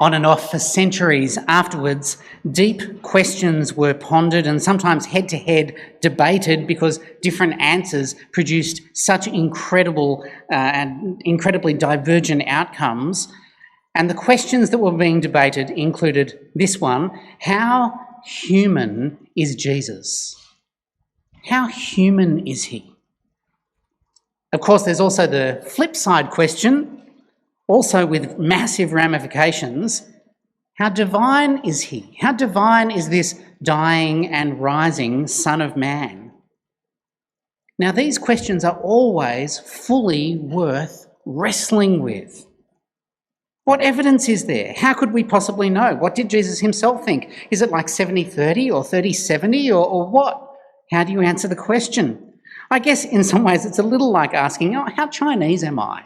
On and off for centuries afterwards, deep questions were pondered and sometimes head-to-head debated because different answers produced such incredible and incredibly divergent outcomes. And the questions that were being debated included this one: how human is Jesus? How human is he? Of course, there's also the flip side question, also with massive ramifications. How divine is he? How divine is this dying and rising Son of Man? Now, these questions are always fully worth wrestling with. What evidence is there? How could we possibly know? What did Jesus himself think? Is it like 70-30 or 30-70 or what? How do you answer the question? I guess in some ways it's a little like asking, how Chinese am I?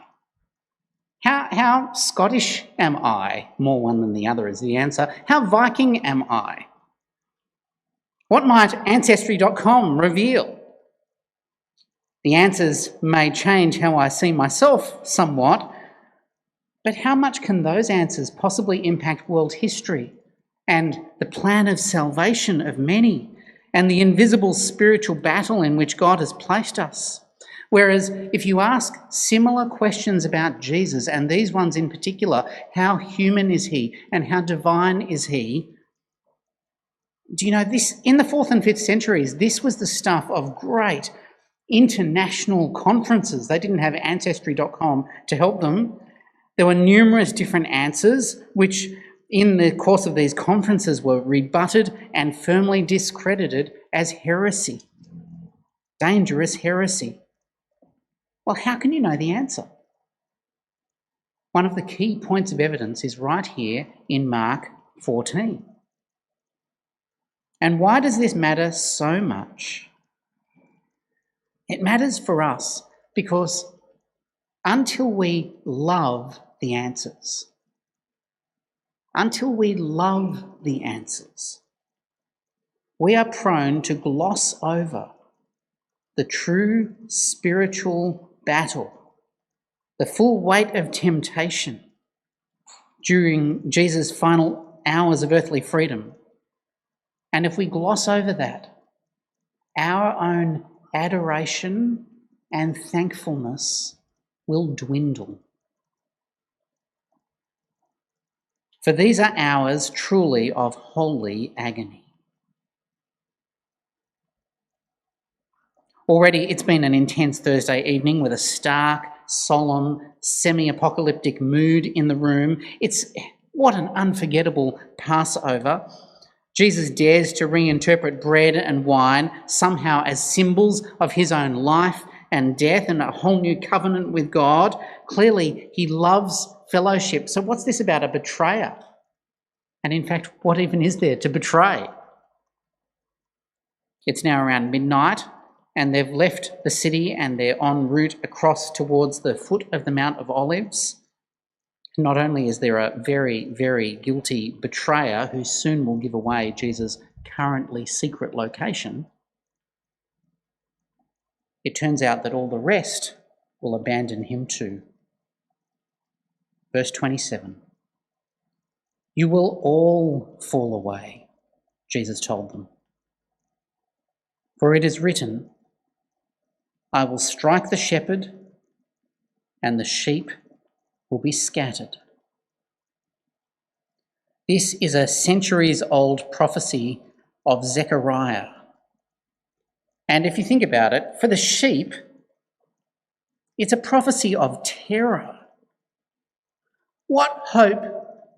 How Scottish am I? More one than the other is the answer. How Viking am I? What might Ancestry.com reveal? The answers may change how I see myself somewhat, but how much can those answers possibly impact world history and the plan of salvation of many and the invisible spiritual battle in which God has placed us? Whereas if you ask similar questions about Jesus, and these ones in particular, how human is he and how divine is he? Do you know this? In the 4th and 5th centuries, this was the stuff of great international conferences. They didn't have Ancestry.com to help them. There were numerous different answers, which in the course of these conferences were rebutted and firmly discredited as heresy, dangerous heresy. Well, how can you know the answer? One of the key points of evidence is right here in Mark 14. And why does this matter so much? It matters for us because until we love the answers, we are prone to gloss over the true spiritual battle, the full weight of temptation during Jesus' final hours of earthly freedom. And if we gloss over that, our own adoration and thankfulness will dwindle. For these are hours truly of holy agony. Already it's been an intense Thursday evening with a stark, solemn, semi-apocalyptic mood in the room. What an unforgettable Passover. Jesus dares to reinterpret bread and wine somehow as symbols of his own life and death and a whole new covenant with God. Clearly, he loves fellowship. So what's this about a betrayer? And in fact, what even is there to betray? It's now around midnight, and they've left the city and they're en route across towards the foot of the Mount of Olives. Not only is there a very, very guilty betrayer who soon will give away Jesus' currently secret location, it turns out that all the rest will abandon him too. Verse 27. You will all fall away, Jesus told them. For it is written, I will strike the shepherd, and the sheep will be scattered. This is a centuries-old prophecy of Zechariah. And if you think about it, for the sheep, it's a prophecy of terror. What hope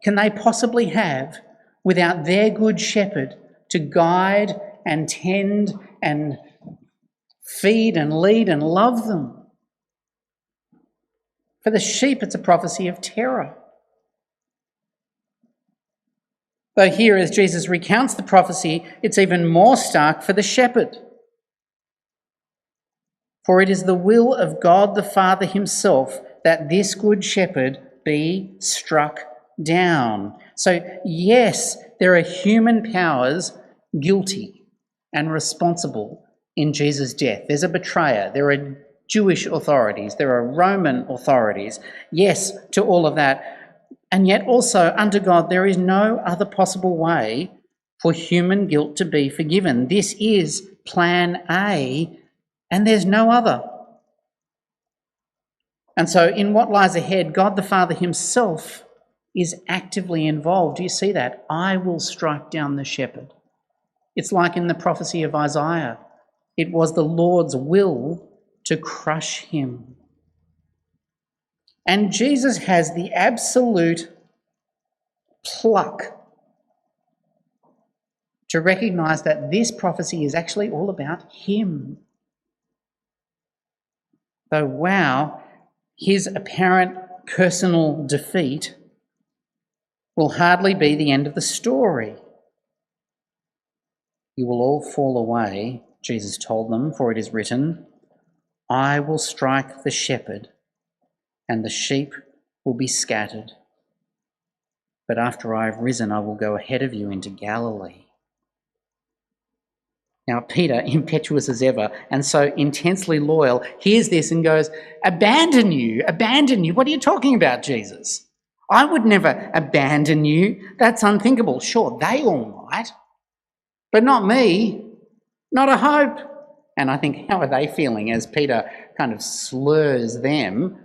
can they possibly have without their good shepherd to guide and tend and feed and lead and love them? For the sheep, it's a prophecy of terror. Though here, as Jesus recounts the prophecy, it's even more stark for the shepherd. For it is the will of God the Father himself that this good shepherd be struck down. So yes, there are human powers guilty and responsible in Jesus' death. There's a betrayer, there are Jewish authorities, there are Roman authorities. Yes, to all of that. And yet also, under God, there is no other possible way for human guilt to be forgiven. This is plan A, and there's no other. And so in what lies ahead, God the Father himself is actively involved. Do you see that? I will strike down the shepherd. It's like in the prophecy of Isaiah. It was the Lord's will to crush him. And Jesus has the absolute pluck to recognise that this prophecy is actually all about him. Though, wow, his apparent personal defeat will hardly be the end of the story. You will all fall away, Jesus told them, for it is written, I will strike the shepherd, and the sheep will be scattered. But after I have risen, I will go ahead of you into Galilee. Now, Peter, impetuous as ever and so intensely loyal, hears this and goes, abandon you. What are you talking about, Jesus? I would never abandon you. That's unthinkable. Sure, they all might, but not me. Not a hope. And I think, how are they feeling as Peter kind of slurs them?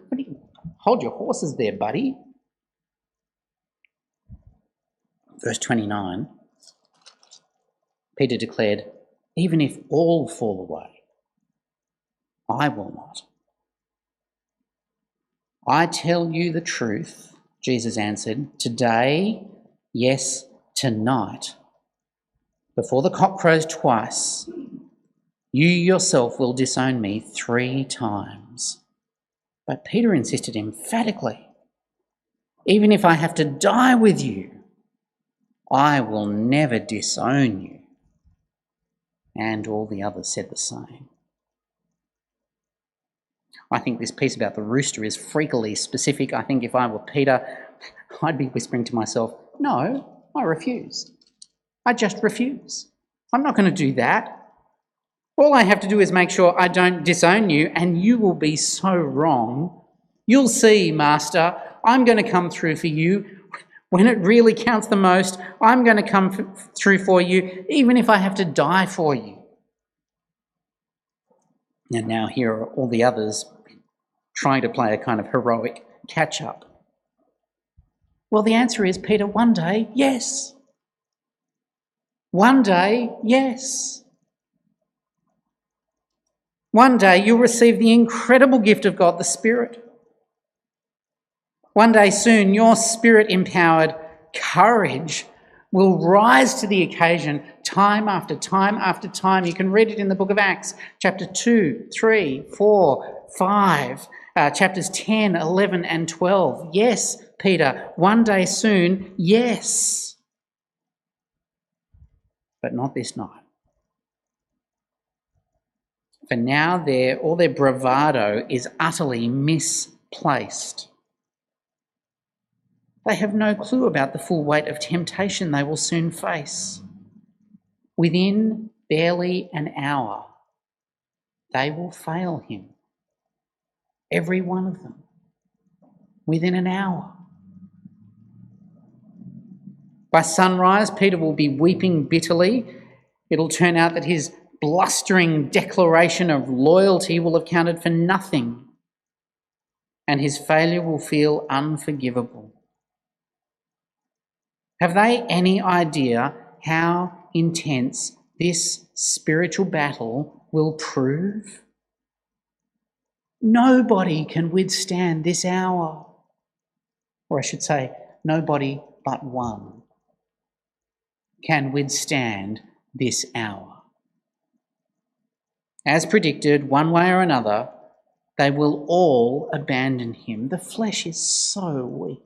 Hold your horses there, buddy. Verse 29, Peter declared, even if all fall away, I will not. I tell you the truth, Jesus answered, today, yes, tonight, before the cock crows twice, you yourself will disown me 3 times. But Peter insisted emphatically, even if I have to die with you, I will never disown you. And all the others said the same. I think this piece about the rooster is freakily specific. I think if I were Peter, I'd be whispering to myself, no, I refuse. I just refuse. I'm not going to do that. All I have to do is make sure I don't disown you, and you will be so wrong. You'll see, Master, I'm going to come through for you. When it really counts the most, I'm going to come through for you, even if I have to die for you. And now here are all the others trying to play a kind of heroic catch-up. Well, the answer is, Peter, one day, yes. One day, yes. One day you'll receive the incredible gift of God, the Spirit. One day soon, your Spirit-empowered courage will rise to the occasion time after time after time. You can read it in the book of Acts, chapter 2, 3, 4, 5, chapters 10, 11 and 12. Yes, Peter, one day soon, yes. But not this night. For now, all their bravado is utterly misplaced. They have no clue about the full weight of temptation they will soon face. Within barely an hour, they will fail him. Every one of them. Within an hour. By sunrise, Peter will be weeping bitterly. It'll turn out that his blustering declaration of loyalty will have counted for nothing, and his failure will feel unforgivable. Have they any idea how intense this spiritual battle will prove? Nobody can withstand this hour. Or I should say, nobody but one can withstand this hour. As predicted, one way or another, they will all abandon him. The flesh is so weak.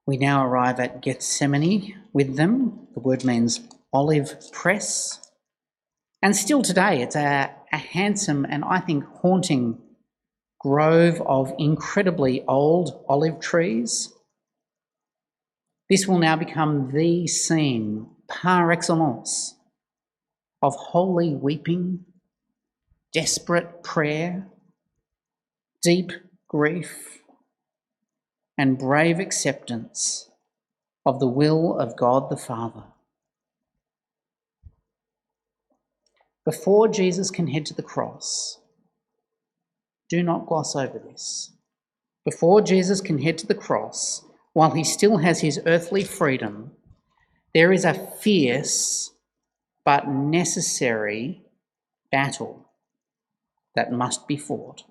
We now arrive at Gethsemane with them. The word means olive press. And still today, it's a handsome and I think haunting grove of incredibly old olive trees. This will now become the scene par excellence of holy weeping, desperate prayer, deep grief, and brave acceptance of the will of God the Father. Before Jesus can head to the cross, do not gloss over this. Before Jesus can head to the cross, while he still has his earthly freedom, there is a fierce but necessary battle that must be fought.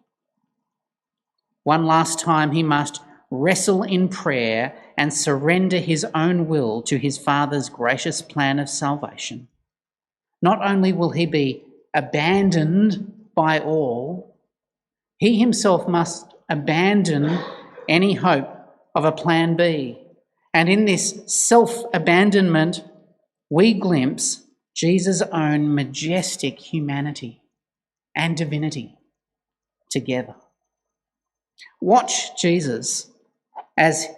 One last time he must wrestle in prayer and surrender his own will to his Father's gracious plan of salvation. Not only will he be abandoned by all, he himself must abandon any hope of a plan B. And in this self-abandonment, we glimpse Jesus' own majestic humanity and divinity together. Watch Jesus as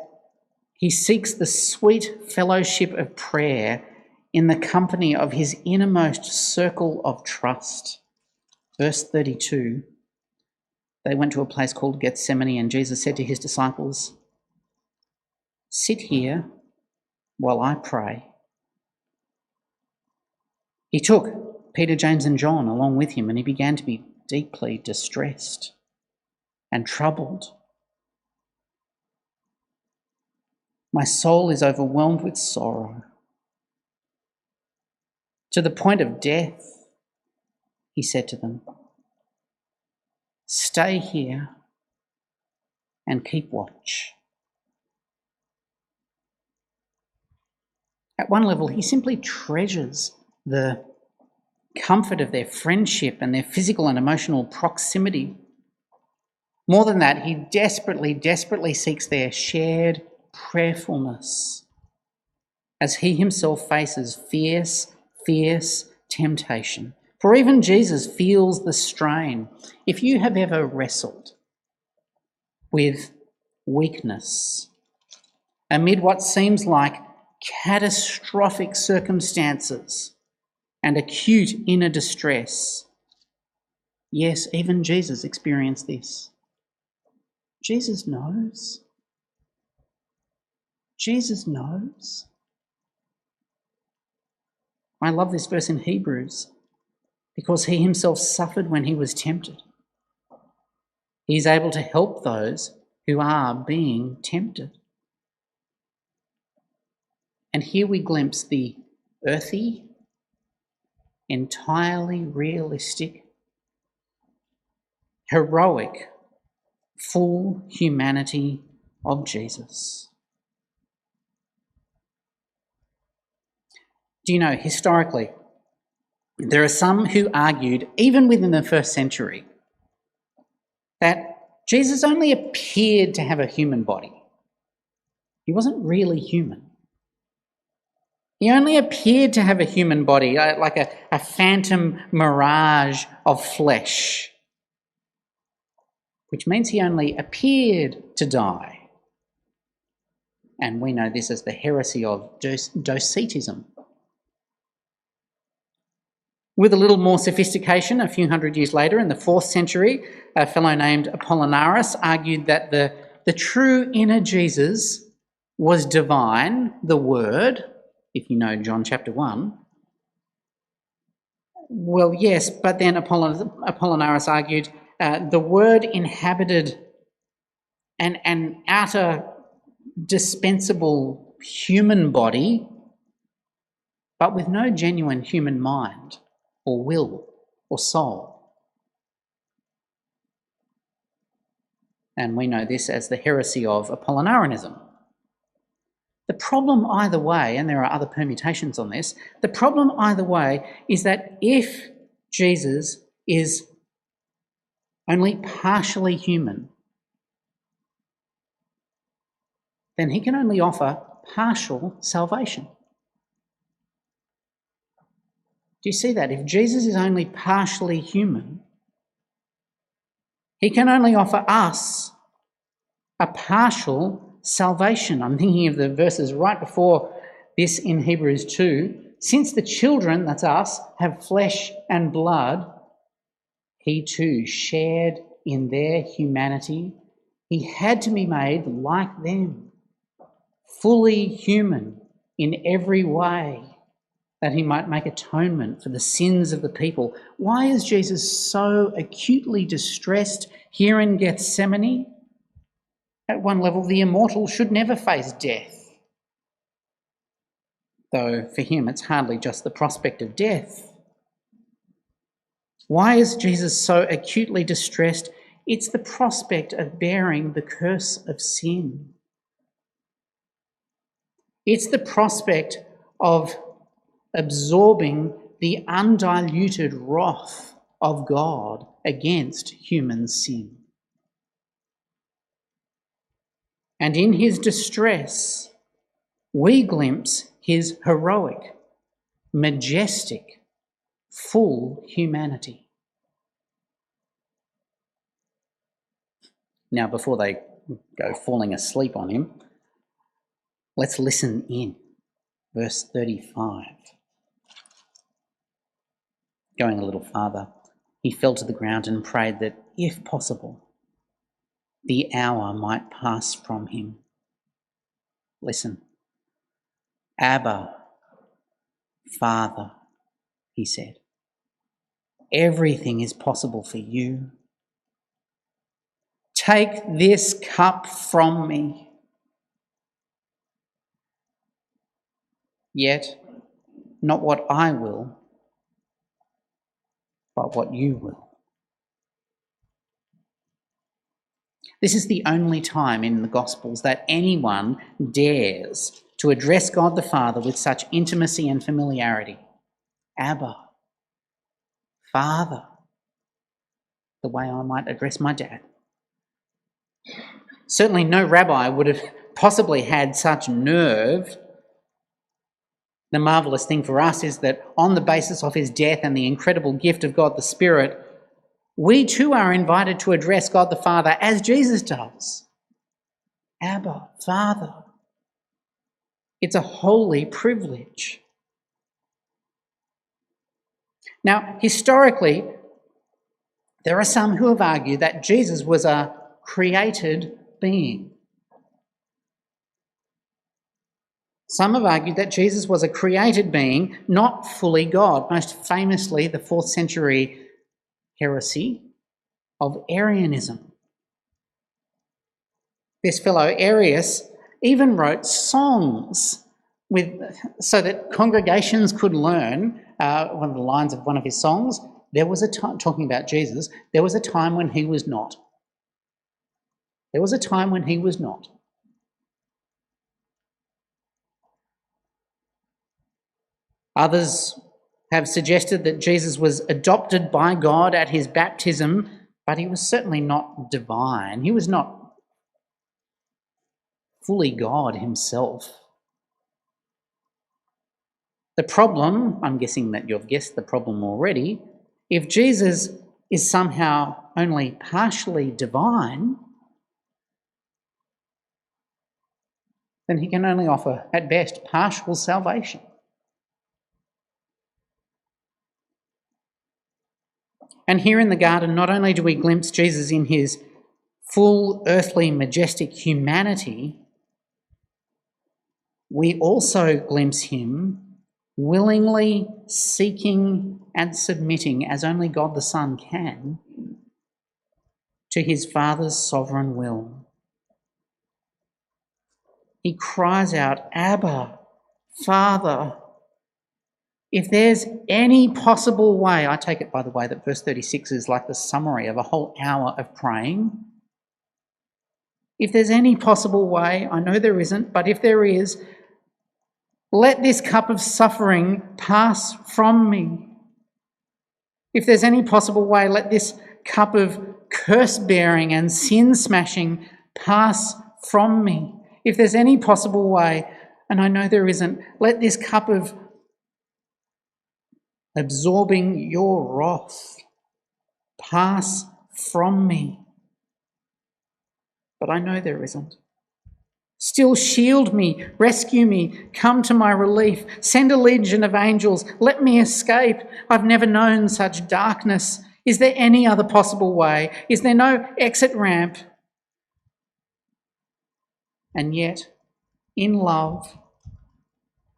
he seeks the sweet fellowship of prayer in the company of his innermost circle of trust. Verse 32, they went to a place called Gethsemane, and Jesus said to his disciples, "Sit here while I pray." He took Peter, James and John along with him, and he began to be deeply distressed and troubled. "My soul is overwhelmed with sorrow, to the point of death," he said to them. "Stay here and keep watch." At one level, he simply treasures the comfort of their friendship and their physical and emotional proximity. More than that, he desperately seeks their shared prayerfulness as he himself faces fierce temptation. For even Jesus feels the strain. If you have ever wrestled with weakness amid what seems like catastrophic circumstances and acute inner distress, yes, even Jesus experienced this. Jesus knows. Jesus knows. I love this verse in Hebrews because he himself suffered when he was tempted. He is able to help those who are being tempted. And here we glimpse the earthy, entirely realistic, heroic, full humanity of Jesus. Do you know, historically, there are some who argued, even within the first century, that Jesus only appeared to have a human body. He wasn't really human. He only appeared to have a human body, like a phantom mirage of flesh, which means he only appeared to die. And we know this as the heresy of Docetism. With a little more sophistication, a few hundred years later, in the 4th century, a fellow named Apollinaris argued that the true inner Jesus was divine, the Word, if you know John chapter 1. Well, yes, but then Apollinaris argued the Word inhabited an outer dispensable human body, but with no genuine human mind or will or soul. And we know this as the heresy of Apollinarianism. The problem either way, and there are other permutations on this, the problem either way is that if Jesus is only partially human, then he can only offer partial salvation. Do you see that? If Jesus is only partially human, he can only offer us a partial salvation. I'm thinking of the verses right before this in Hebrews 2. Since the children, that's us, have flesh and blood, He too shared in their humanity. He had to be made like them, fully human in every way, that he might make atonement for the sins of the people. Why is Jesus so acutely distressed here in Gethsemane? At one level, the immortal should never face death, though for him it's hardly just the prospect of death. Why is Jesus so acutely distressed? It's the prospect of bearing the curse of sin. It's the prospect of absorbing the undiluted wrath of God against human sin. And in his distress, we glimpse his heroic, majestic, full humanity. Now, before they go falling asleep on him, let's listen in. Verse 35. Going a little farther, he fell to the ground and prayed that, if possible, the hour might pass from him. Listen. Abba, Father, he said, everything is possible for you. Take this cup from me. Yet, not what I will, but what you will. This is the only time in the Gospels that anyone dares to address God the Father with such intimacy and familiarity. Abba, Father, the way I might address my dad. Certainly no rabbi would have possibly had such nerve. The marvellous thing for us is that on the basis of his death and the incredible gift of God the Spirit, we too are invited to address God the Father as Jesus does. Abba, Father. It's a holy privilege. Now, historically, there are some who have argued that Jesus was a created being. Some have argued that Jesus was a created being, not fully God, most famously the 4th century heresy of Arianism. This fellow Arius even wrote songs so that congregations could learn. One of the lines of one of his songs, there was a time, talking about Jesus, there was a time when he was not. There was a time when he was not. Others have suggested that Jesus was adopted by God at his baptism, but he was certainly not divine. He was not fully God himself. The problem, I'm guessing that you've guessed the problem already, if Jesus is somehow only partially divine, then he can only offer, at best, partial salvation. And here in the garden, not only do we glimpse Jesus in his full earthly, majestic humanity, we also glimpse him willingly seeking and submitting, as only God the Son can, to his Father's sovereign will. He cries out, Abba, Father. If there's any possible way, I take it, by the way, that verse 36 is like the summary of a whole hour of praying. If there's any possible way, I know there isn't, but if there is, let this cup of suffering pass from me. If there's any possible way, let this cup of curse-bearing and sin-smashing pass from me. If there's any possible way, and I know there isn't, let this cup of absorbing your wrath pass from me. But I know there isn't. Still shield me, rescue me, come to my relief, send a legion of angels, let me escape. I've never known such darkness Is there any other possible way? Is there no exit ramp? And yet, in love,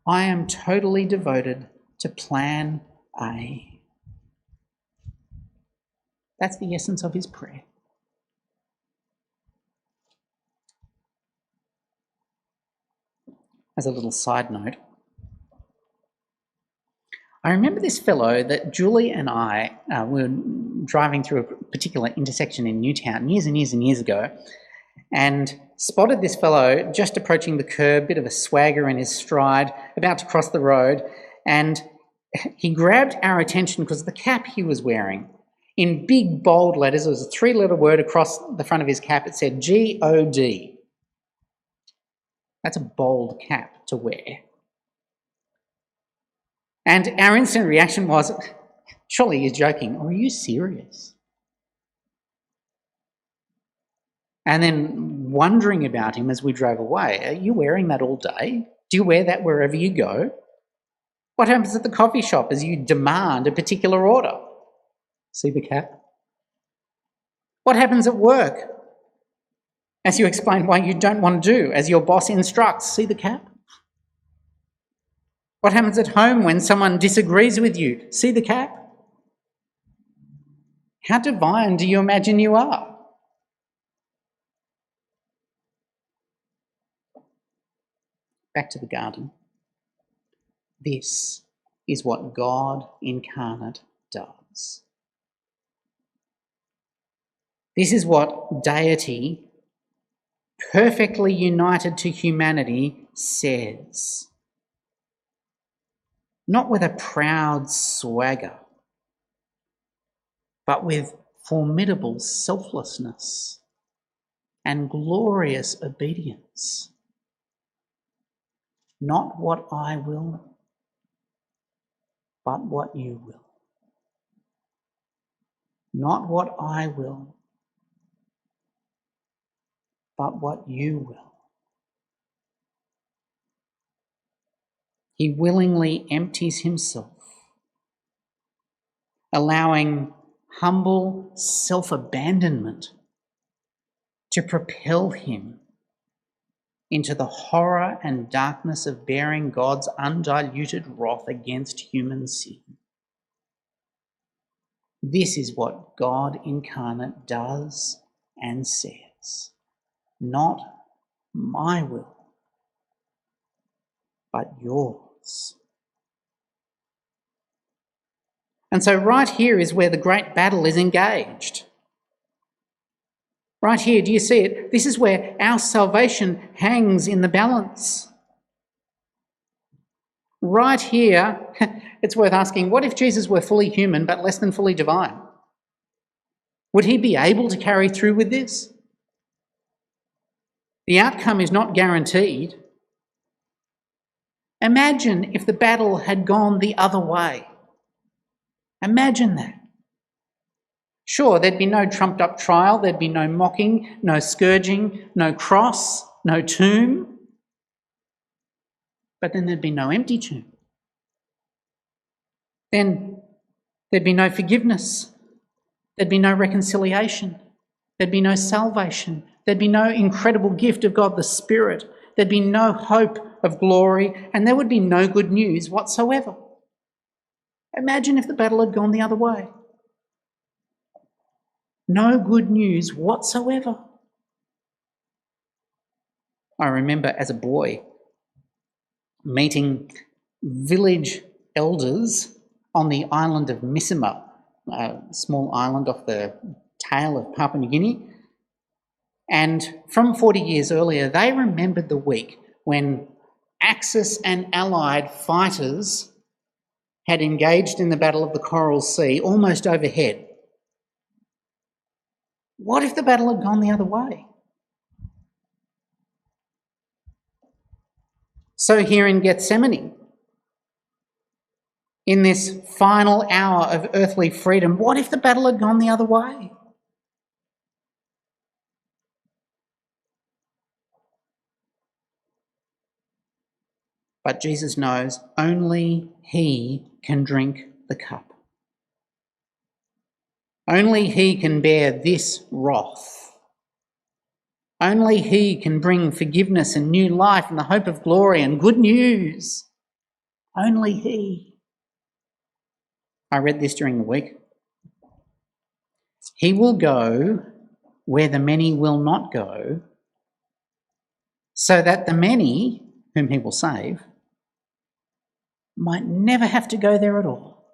I am totally devoted to plan A. That's the essence of his prayer. As a little side note, I remember this fellow that Julie and I were driving through a particular intersection in Newtown years and years and years ago, and spotted this fellow just approaching the curb, bit of a swagger in his stride, about to cross the road, and he grabbed our attention because of the cap he was wearing. In big bold letters, there was a 3-letter word across the front of his cap. It said G-O-D. That's a bold cap to wear. And our instant reaction was, surely you're joking, or are you serious? And then wondering about him as we drove away, are you wearing that all day? Do you wear that wherever you go? What happens at the coffee shop as you demand a particular order? See the cap? What happens at work as you explain why you don't want to do as your boss instructs? See the cap? What happens at home when someone disagrees with you? See the cap? How divine do you imagine you are? Back to the garden. This is what God incarnate does. This is what deity, perfectly united to humanity, says. Not with a proud swagger, but with formidable selflessness and glorious obedience. Not what I will, but what you will. Not what I will, but what you will. He willingly empties himself, allowing humble self-abandonment to propel him into the horror and darkness of bearing God's undiluted wrath against human sin. This is what God incarnate does and says. Not my will, but yours. And so right here is where the great battle is engaged. Right here, do you see it? This is where our salvation hangs in the balance. Right here, it's worth asking, what if Jesus were fully human but less than fully divine? Would he be able to carry through with this? The outcome is not guaranteed. Imagine if the battle had gone the other way. Imagine that. Sure, there'd be no trumped up trial, there'd be no mocking, no scourging, no cross, no tomb. But then there'd be no empty tomb. Then there'd be no forgiveness. There'd be no reconciliation. There'd be no salvation. There'd be no incredible gift of God the Spirit. There'd be no hope of glory, and there would be no good news whatsoever. Imagine if the battle had gone the other way. No good news whatsoever. I remember as a boy meeting village elders on the island of Missima, a small island off the tail of Papua New Guinea. And from 40 years earlier, they remembered the week when Axis and Allied fighters had engaged in the Battle of the Coral Sea almost overhead. What if the battle had gone the other way? So here in Gethsemane, in this final hour of earthly freedom, what if the battle had gone the other way? But Jesus knows only he can drink the cup. Only he can bear this wrath. Only he can bring forgiveness and new life and the hope of glory and good news. Only he. I read this during the week. He will go where the many will not go, so that the many, whom he will save, might never have to go there at all.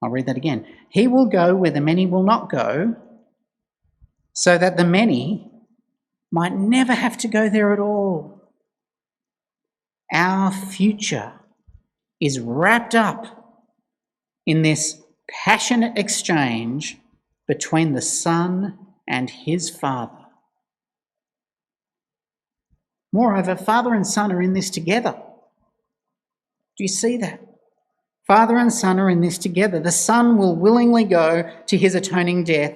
I'll read that again. He will go where the many will not go, so that the many might never have to go there at all. Our future is wrapped up in this passionate exchange between the Son and his Father. Moreover, Father and Son are in this together. Do you see that? Father and Son are in this together. The Son will willingly go to his atoning death,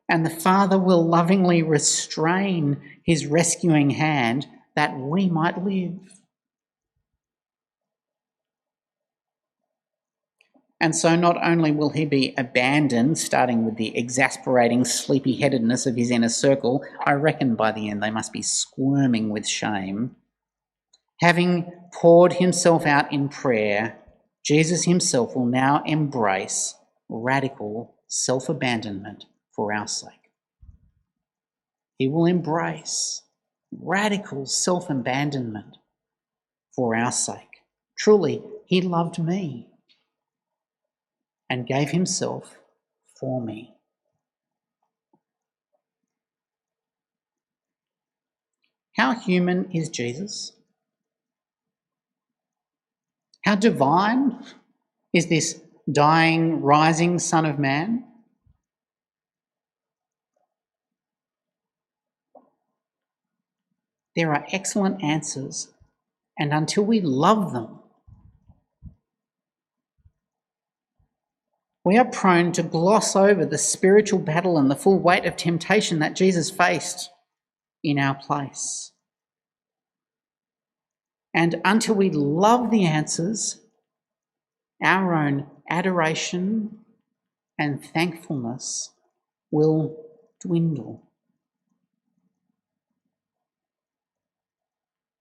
and the Father will lovingly restrain his rescuing hand that we might live. And so not only will he be abandoned, starting with the exasperating sleepy-headedness of his inner circle, I reckon by the end they must be squirming with shame. Having poured himself out in prayer, Jesus himself will now embrace radical self-abandonment for our sake. He will embrace radical self-abandonment for our sake. Truly, he loved me and gave himself for me. How human is Jesus? How divine is this dying, rising Son of Man? There are excellent answers, and until we love them, we are prone to gloss over the spiritual battle and the full weight of temptation that Jesus faced in our place. And until we love the answers, our own adoration and thankfulness will dwindle.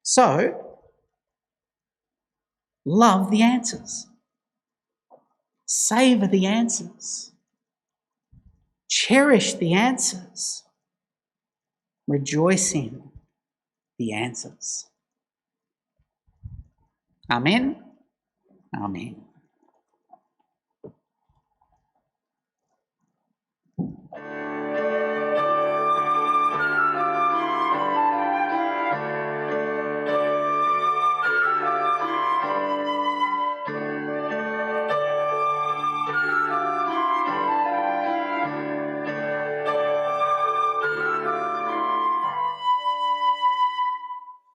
So, love the answers. Savour the answers. Cherish the answers. Rejoice in the answers. Amen. Amen.